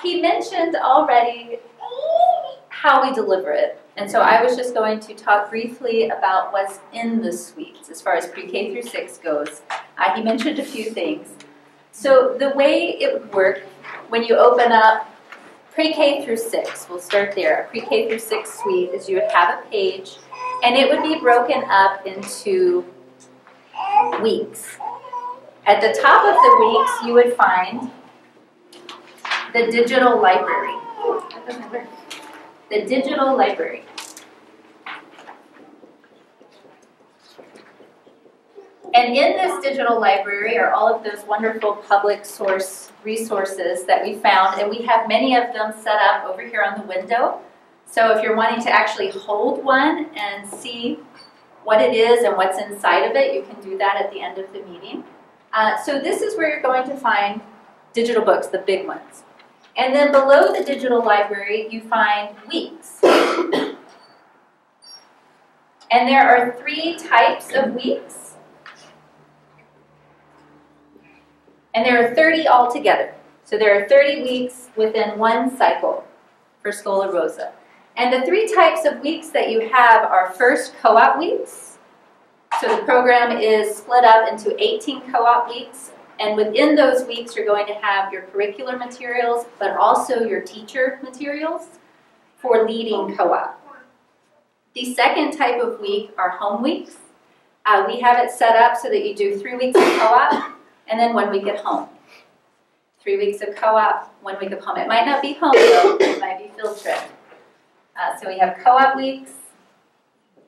he mentioned already how we deliver it. And so I was just going to talk briefly about what's in the suites as far as pre-K through 6 goes. He mentioned a few things. So the way it would work when you open up pre-K through 6, we'll start there. A pre-K through 6 suite is you would have a page, and it would be broken up into weeks. At the top of the weeks, you would find the digital library. That doesn't work. The digital library. And in this digital library are all of those wonderful public source resources that we found, and we have many of them set up over here on the window. So if you're wanting to actually hold one and see what it is and what's inside of it, you can do that at the end of the meeting. So this is where you're going to find digital books, the big ones. And then below the digital library, you find weeks. And there are 3 types of weeks. And there are 30 altogether. So there are 30 weeks within one cycle for Schola Rosa. And the 3 types of weeks that you have are first co-op weeks. So the program is split up into 18 co-op weeks. And within those weeks, you're going to have your curricular materials, but also your teacher materials for leading co-op. The second type of week are home weeks. We have it set up so that you do 3 weeks of co-op and then 1 week at home. 3 weeks of co-op, 1 week of home. It might not be home, though. It might be field trip. So we have co-op weeks,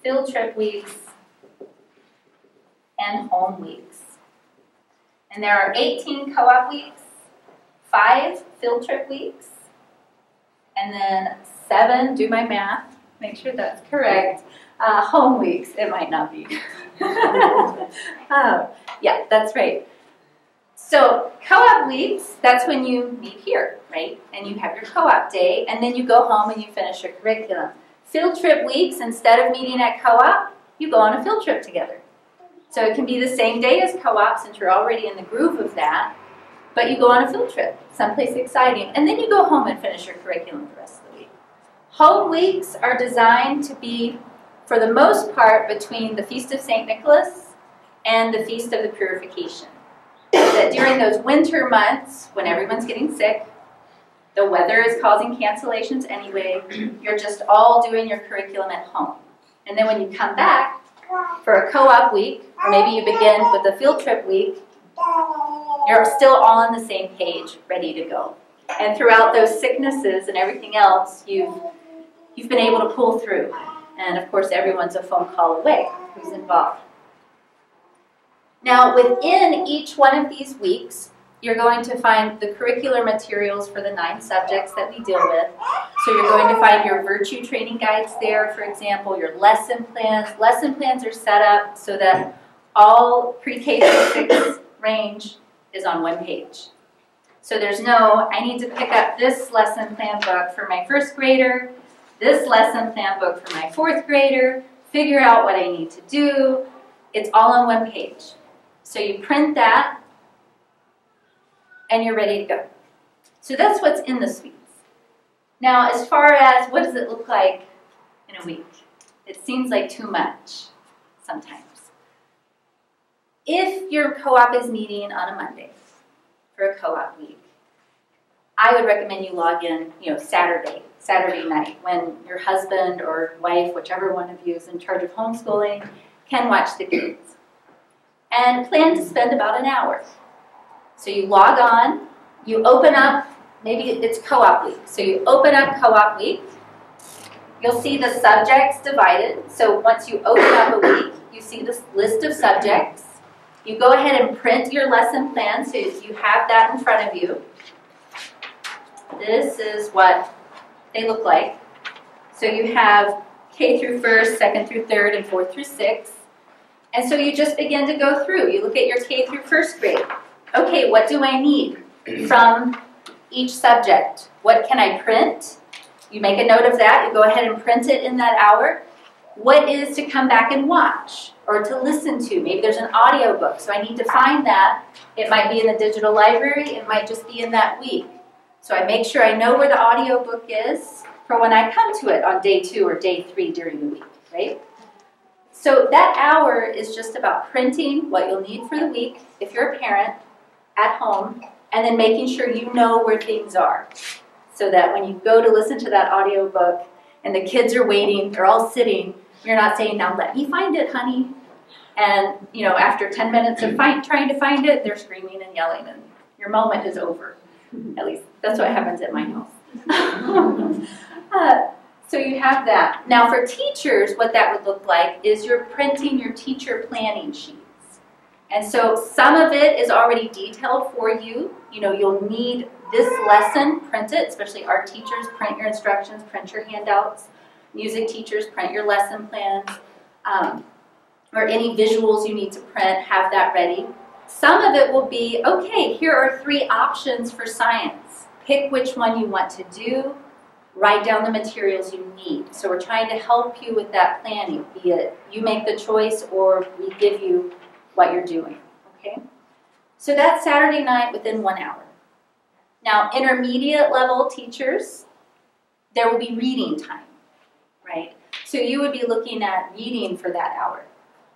field trip weeks, and home weeks. And there are 18 co-op weeks, 5 field trip weeks, and then 7, do my math, make sure that's correct, home weeks. It might not be. Yeah, that's right. So co-op weeks, that's when you meet here, right? And you have your co-op day, and then you go home and you finish your curriculum. Field trip weeks, instead of meeting at co-op, you go on a field trip together. So it can be the same day as co-op since you're already in the groove of that, but you go on a field trip, someplace exciting, and then you go home and finish your curriculum the rest of the week. Home weeks are designed to be, for the most part, between the Feast of St. Nicholas and the Feast of the Purification. That during those winter months, when everyone's getting sick, the weather is causing cancellations anyway, you're just all doing your curriculum at home. And then when you come back for a co-op week, or maybe you begin with a field trip week, you're still all on the same page, ready to go. And throughout those sicknesses and everything else, you've been able to pull through. And of course, everyone's a phone call away who's involved. Now, within each one of these weeks, you're going to find the curricular materials for the 9 subjects that we deal with. So you're going to find your virtue training guides there, for example, your lesson plans. Lesson plans are set up so that all pre-K through 6 range is on one page. So there's no, I need to pick up this lesson plan book for my 1st grader, this lesson plan book for my 4th grader, figure out what I need to do. It's all on one page. So you print that, and you're ready to go. So that's what's in the suites. Now, as far as what does it look like in a week? It seems like too much sometimes. If your co-op is meeting on a Monday for a co-op week, I would recommend you log in, Saturday night, when your husband or wife, whichever one of you is in charge of homeschooling, can watch the kids. And plan to spend about an hour. So you log on, you open up, maybe it's co-op week. So you open up co-op week. You'll see the subjects divided. So once you open up a week, you see this list of subjects. You go ahead and print your lesson plan so you have that in front of you. This is what they look like. So you have K through 1st, 2nd through 3rd, and 4th through 6th. And so you just begin to go through. You look at your K through 1st grade. Okay, what do I need from each subject? What can I print? You make a note of that. You go ahead and print it in that hour. What is to come back and watch or to listen to? Maybe there's an audio book, so I need to find that. It might be in the digital library. It might just be in that week. So I make sure I know where the audiobook is for when I come to it on day 2 or day 3 during the week, right? So that hour is just about printing what you'll need for the week, if you're a parent, at home, and then making sure you know where things are. So that when you go to listen to that audiobook and the kids are waiting, they're all sitting, you're not saying, now let me find it, honey. And, you know, after 10 minutes of trying to find it, they're screaming and yelling, and your moment is over. At least that's what happens at my house. So you have that. Now for teachers, what that would look like is you're printing your teacher planning sheets. And so some of it is already detailed for you. You know, you'll need this lesson printed, especially art teachers, print your instructions, print your handouts. Music teachers, print your lesson plans. Or any visuals you need to print, have that ready. Some of it will be, okay, here are 3 options for science. Pick which one you want to do. Write down the materials you need. So we're trying to help you with that planning, be it you make the choice or we give you what you're doing, okay? So that's Saturday night within 1 hour. Now, intermediate level teachers, there will be reading time, right? So you would be looking at reading for that hour,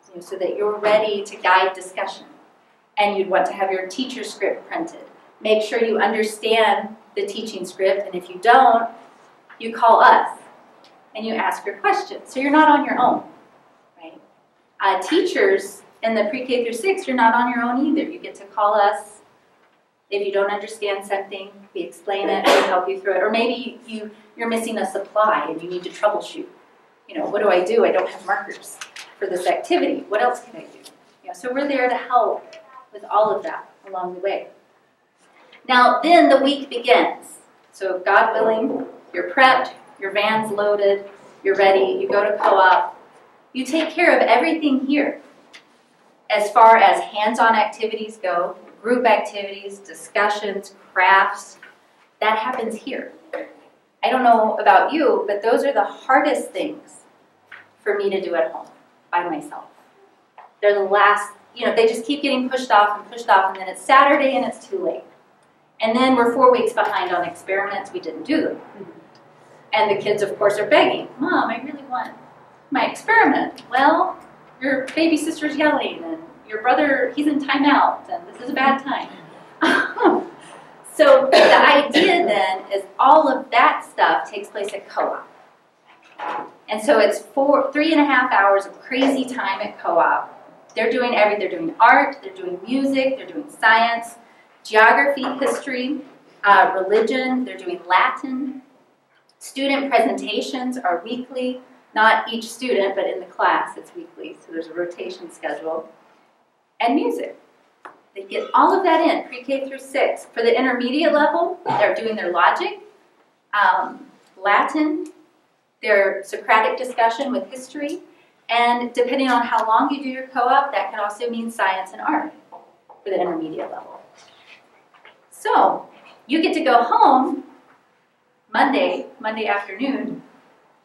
you know, so that you're ready to guide discussion. And you'd want to have your teacher script printed. Make sure you understand the teaching script, and if you don't, you call us and you ask your questions. So you're not on your own, right? Teachers in the pre-K through 6, you're not on your own either. You get to call us. If you don't understand something, we explain it, we help you through it. Or maybe you're missing a supply and you need to troubleshoot. You know, what do? I don't have markers for this activity. What else can I do? You know, so we're there to help with all of that along the way. Now, then the week begins. So God willing, you're prepped, your van's loaded, you're ready, you go to co-op. You take care of everything here. As far as hands-on activities go, group activities, discussions, crafts, that happens here. I don't know about you, but those are the hardest things for me to do at home by myself. They're the last, you know, they just keep getting pushed off, and then it's Saturday and it's too late. And then we're 4 weeks behind on experiments, we didn't do them. And the kids, of course, are begging, Mom, I really want my experiment. Well, your baby sister's yelling, and your brother, he's in timeout, and this is a bad time. So the idea then is all of that stuff takes place at co-op. And so it's 3.5 hours of crazy time at co-op. They're doing everything. They're doing art, they're doing music, they're doing science, geography, history, religion, they're doing Latin. Student presentations are weekly, not each student, but in the class it's weekly, so there's a rotation schedule. And music. They get all of that in, pre-K through 6. For the intermediate level, they're doing their logic, Latin, their Socratic discussion with history, and depending on how long you do your co-op, that can also mean science and art for the intermediate level. So, you get to go home Monday afternoon,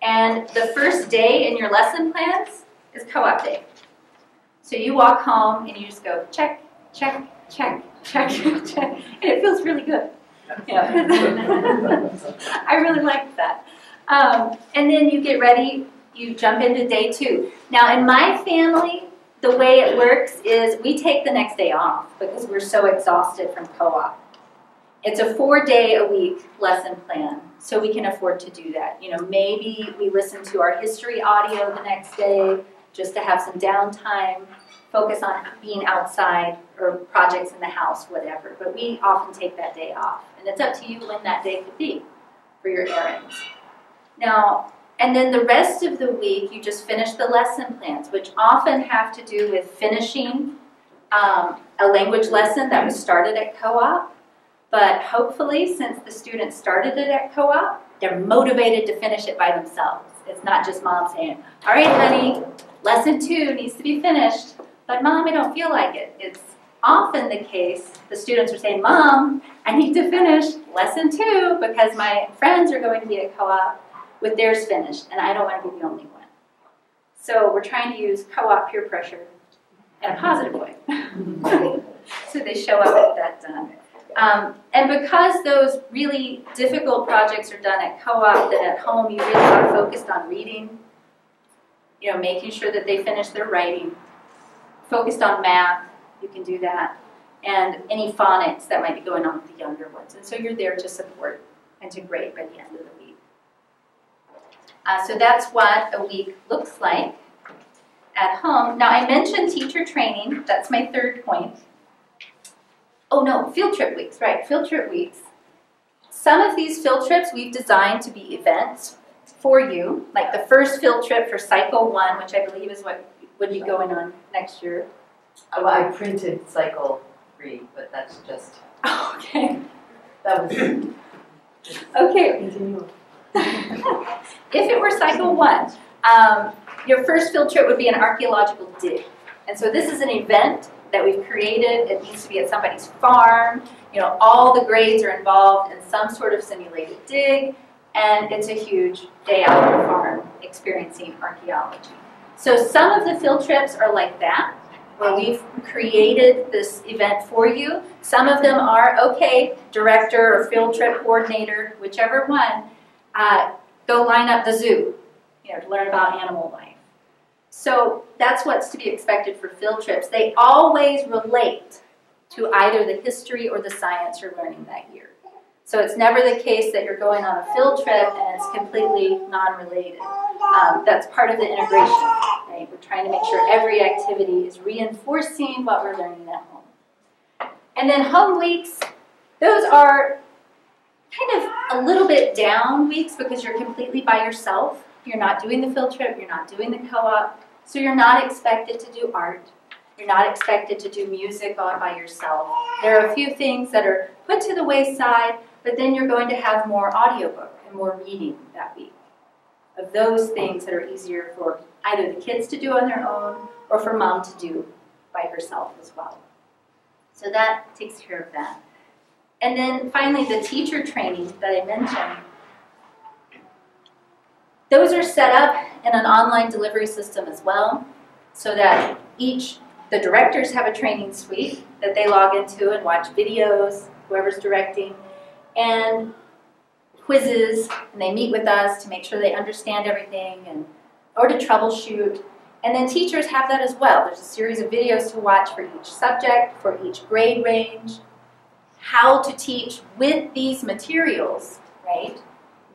and the first day in your lesson plans is co-op day. So you walk home and you just go check, check, check, check, check, and it feels really good. Yeah. I really liked that. And then you get ready, you jump into day 2. Now in my family, the way it works is we take the next day off because we're so exhausted from co-op. It's a 4-day-a-week lesson plan, so we can afford to do that. You know, maybe we listen to our history audio the next day just to have some downtime, focus on being outside or projects in the house, whatever. But we often take that day off, and it's up to you when that day could be for your errands. Now, and then the rest of the week, you just finish the lesson plans, which often have to do with finishing a language lesson that was started at co-op. But hopefully, since the students started it at co-op, they're motivated to finish it by themselves. It's not just Mom saying, all right, honey, lesson 2 needs to be finished, but Mom, I don't feel like it. It's often the case, the students are saying, Mom, I need to finish lesson 2 because my friends are going to be at co-op with theirs finished, and I don't want to be the only one. So we're trying to use co-op peer pressure in a positive way. So they show up at that And because those really difficult projects are done at co-op, then at home you really are focused on reading, you know, making sure that they finish their writing, focused on math, you can do that, and any phonics that might be going on with the younger ones. And so you're there to support and to grade by the end of the week. So that's what a week looks like at home. Now I mentioned teacher training, that's my third point. Oh no, field trip weeks, right, field trip weeks. Some of these field trips we've designed to be events for you, like the first field trip for Cycle 1, which I believe is what would be going on next year. Well, I printed Cycle 3, but that's just... Oh, okay. That was... Okay. Continue. If it were Cycle 1, your first field trip would be an archaeological dig. And so this is an event that we've created. It needs to be at somebody's farm. You know, all the grades are involved in some sort of simulated dig, and it's a huge day out on the farm experiencing archaeology. So some of the field trips are like that, where we've created this event for you. Some of them are, okay, director or field trip coordinator, whichever one, go line up the zoo, you know, to learn about animal life. So that's what's to be expected for field trips. They always relate to either the history or the science you're learning that year. So it's never the case that you're going on a field trip and it's completely non-related. That's part of the integration, right? We're trying to make sure every activity is reinforcing what we're learning at home. And then home weeks, those are kind of a little bit down weeks because you're completely by yourself. You're not doing the field trip, you're not doing the co-op, so you're not expected to do art. You're not expected to do music all by yourself. There are a few things that are put to the wayside, but then you're going to have more audiobook and more reading that week of those things that are easier for either the kids to do on their own or for mom to do by herself as well. So that takes care of that. And then finally, the teacher training that I mentioned. Those are set up in an online delivery system as well, so that the directors have a training suite that they log into and watch videos, whoever's directing, and quizzes, and they meet with us to make sure they understand everything or to troubleshoot. And then teachers have that as well. There's a series of videos to watch for each subject, for each grade range, how to teach with these materials, right?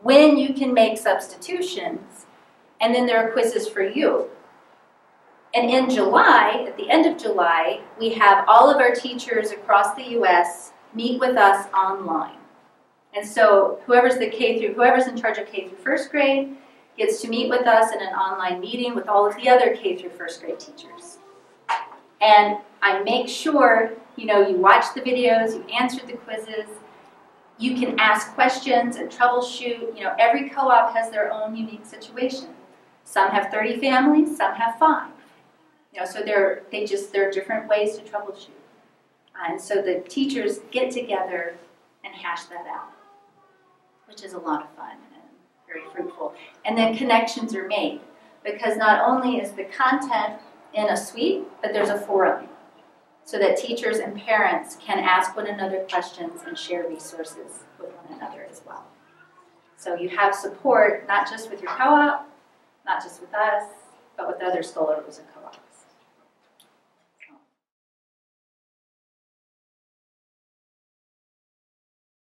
When you can make substitutions, and then there are quizzes for you. And in July, at the end of July, we have all of our teachers across the U.S. meet with us online. And so whoever's in charge of K through first grade gets to meet with us in an online meeting with all of the other K through first grade teachers. And I make sure, you know, you watch the videos, you answer the quizzes, you can ask questions and troubleshoot. You know, every co-op has their own unique situation. Some have 30 families, some have 5. You know, so there are different ways to troubleshoot. And so the teachers get together and hash that out, which is a lot of fun and very fruitful. And then connections are made, because not only is the content in a suite, but there's a forum, so that teachers and parents can ask one another questions and share resources with one another as well. So you have support, not just with your co-op, not just with us, but with other Schola Rosa co-ops.